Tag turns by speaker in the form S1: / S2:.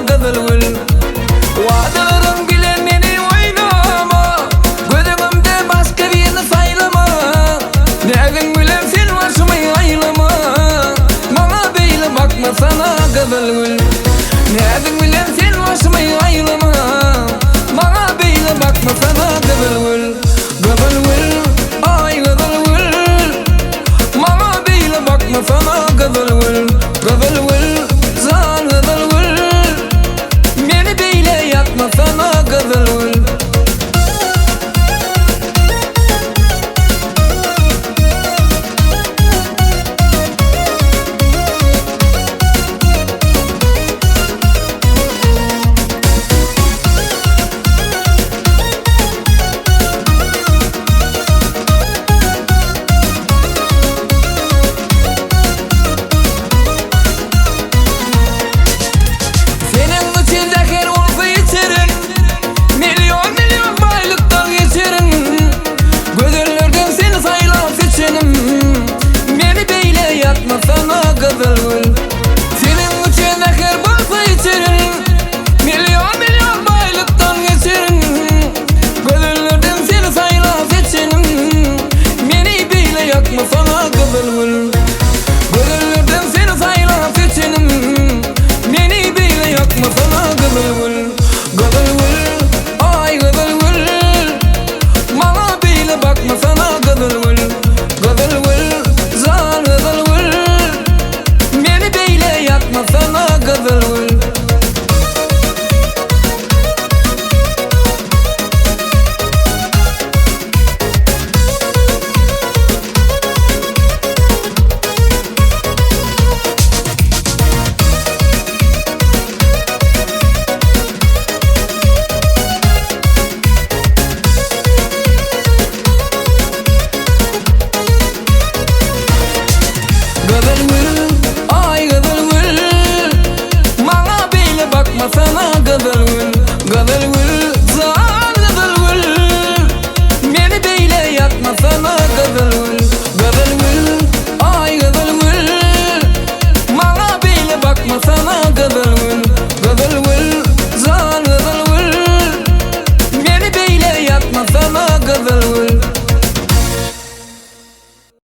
S1: kızıl gül. Vadalarım bilen beni oynama, gözümde başka birini saylama. Negin bilen sen başımı aylama, bana beyle bakma sana kızıl gül. Negin bilen sen başımı aylama, bana beyle bakma sana kızıl gül. Kızıl gül, ay kızıl gül, bana beyle bakma sana kızıl gül. Kızıl gül, zan kızıl gül, beni beyle yakma sana kızıl gül. Senin için zehir bulsa içerim, milyon baylıktan geçerim. Gönüllerden seni sayla seçerim, beni beyle yakma sana kızıl gül.